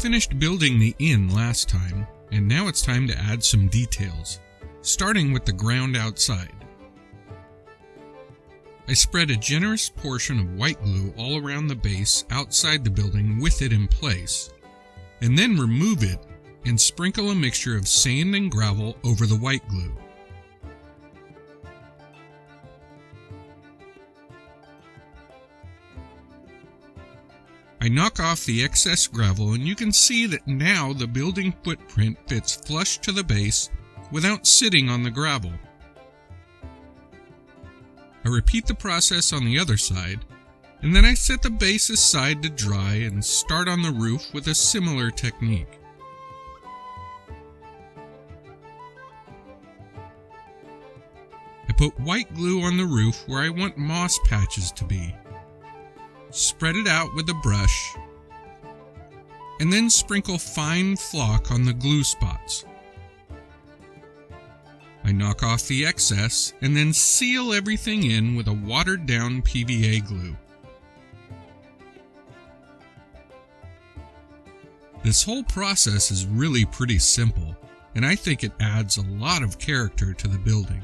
finished building the inn last time, and now it's time to add some details, starting with the ground outside. I spread a generous portion of white glue all around the base outside the building with it in place, and then remove it and sprinkle a mixture of sand and gravel over the white glue. I knock off the excess gravel, and you can see that now the building footprint fits flush to the base without sitting on the gravel. I repeat the process on the other side, and then I set the base aside to dry and start on the roof with a similar technique. I put white glue on the roof where I want moss patches to be. Spread it out with a brush, and then sprinkle fine flock on the glue spots. I knock off the excess and then seal everything in with a watered down PVA glue. This whole process is really pretty simple, and I think it adds a lot of character to the building.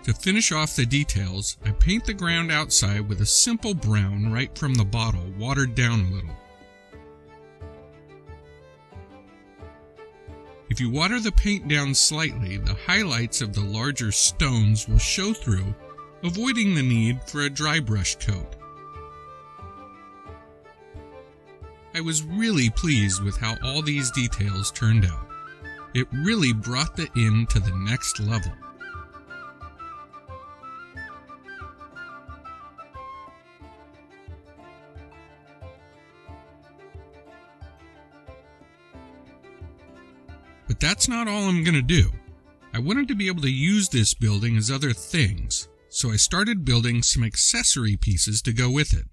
To finish off the details, I paint the ground outside with a simple brown right from the bottle, watered down a little. If you water the paint down slightly, the highlights of the larger stones will show through, avoiding the need for a dry brush coat. I was really pleased with how all these details turned out. It really brought the inn to the next level. But that's not all I'm going to do. I wanted to be able to use this building as other things, so I started building some accessory pieces to go with it.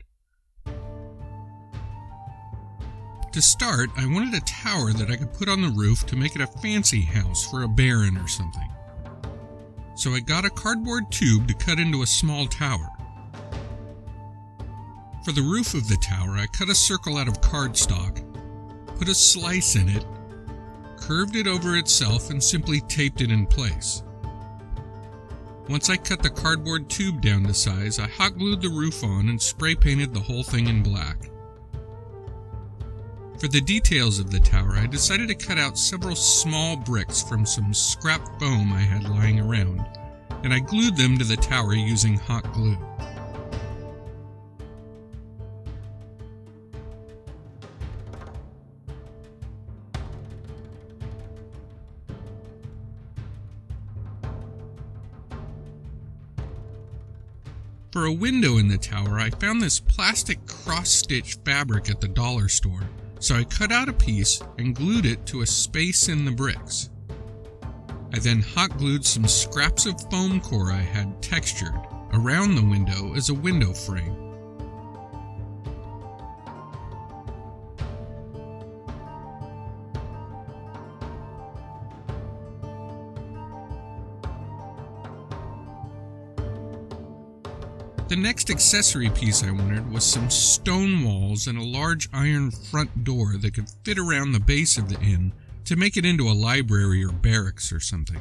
To start, I wanted a tower that I could put on the roof to make it a fancy house for a baron or something. So I got a cardboard tube to cut into a small tower. For the roof of the tower, I cut a circle out of cardstock, put a slice in it, curved it over itself, and simply taped it in place. Once I cut the cardboard tube down to size, I hot glued the roof on and spray painted the whole thing in black. For the details of the tower, I decided to cut out several small bricks from some scrap foam I had lying around, and I glued them to the tower using hot glue. For a window in the tower, I found this plastic cross-stitch fabric at the dollar store, so I cut out a piece and glued it to a space in the bricks. I then hot glued some scraps of foam core I had textured around the window as a window frame. The next accessory piece I wanted was some stone walls and a large iron front door that could fit around the base of the inn to make it into a library or barracks or something.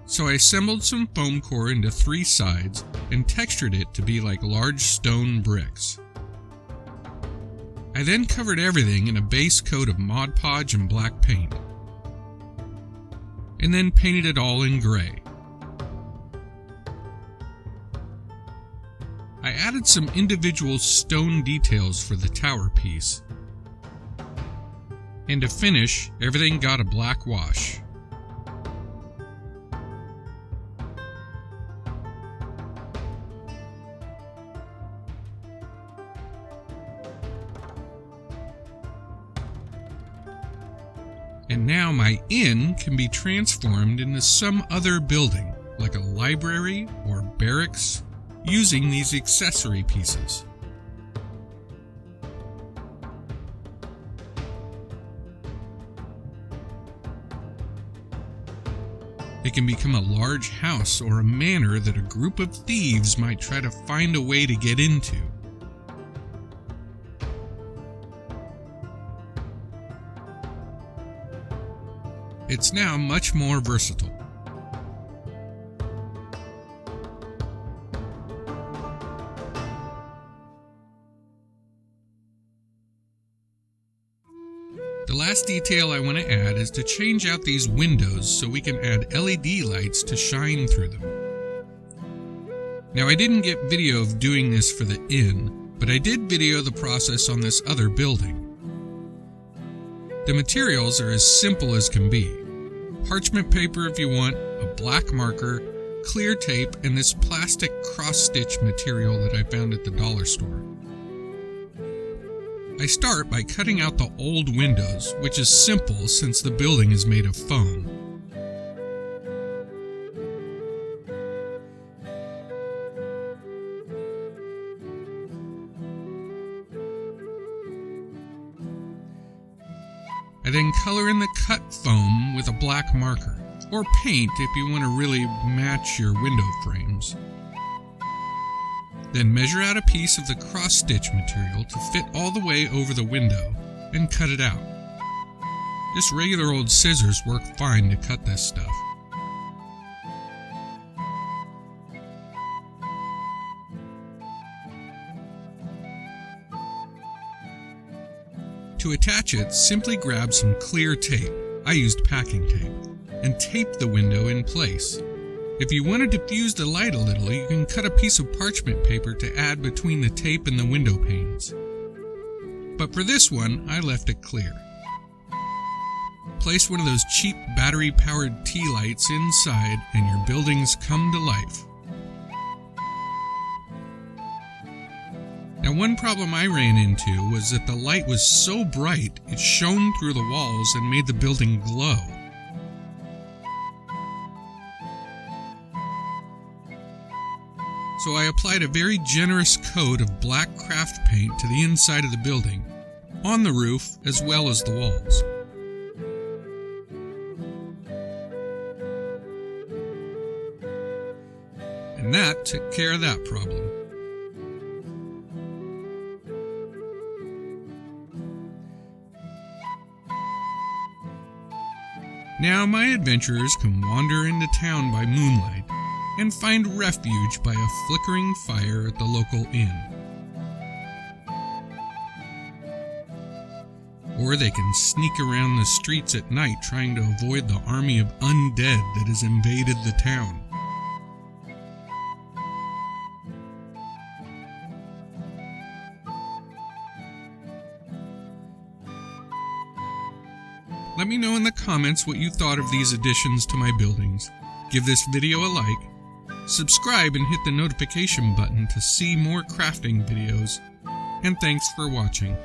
So I assembled some foam core into 3 sides and textured it to be like large stone bricks. I then covered everything in a base coat of Mod Podge and black paint, and then painted it all in gray. I added some individual stone details for the tower piece, and to finish, everything got a black wash. And now my inn can be transformed into some other building, like a library or barracks, using these accessory pieces. It can become a large house or a manor that a group of thieves might try to find a way to get into. It's now much more versatile. The last detail I want to add is to change out these windows so we can add LED lights to shine through them. Now, I didn't get video of doing this for the inn, but I did video the process on this other building. The materials are as simple as can be. Parchment paper if you want, a black marker, clear tape, and this plastic cross-stitch material that I found at the dollar store. I start by cutting out the old windows, which is simple since the building is made of foam. I then color in the cut foam with a black marker, or paint if you want to really match your window frames. Then measure out a piece of the cross-stitch material to fit all the way over the window and cut it out. Just regular old scissors work fine to cut this stuff. To attach it, simply grab some clear tape, I used packing tape, and tape the window in place. If you want to diffuse the light a little, you can cut a piece of parchment paper to add between the tape and the window panes. But for this one, I left it clear. Place one of those cheap battery-powered tea lights inside and your buildings come to life. Now, one problem I ran into was that the light was so bright it shone through the walls and made the building glow. So I applied a very generous coat of black craft paint to the inside of the building, on the roof as well as the walls. And that took care of that problem. Now my adventurers can wander into town by moonlight and find refuge by a flickering fire at the local inn. Or they can sneak around the streets at night trying to avoid the army of undead that has invaded the town. Let me know in the comments what you thought of these additions to my buildings. Give this video a like. Subscribe and hit the notification button to see more crafting videos, and thanks for watching.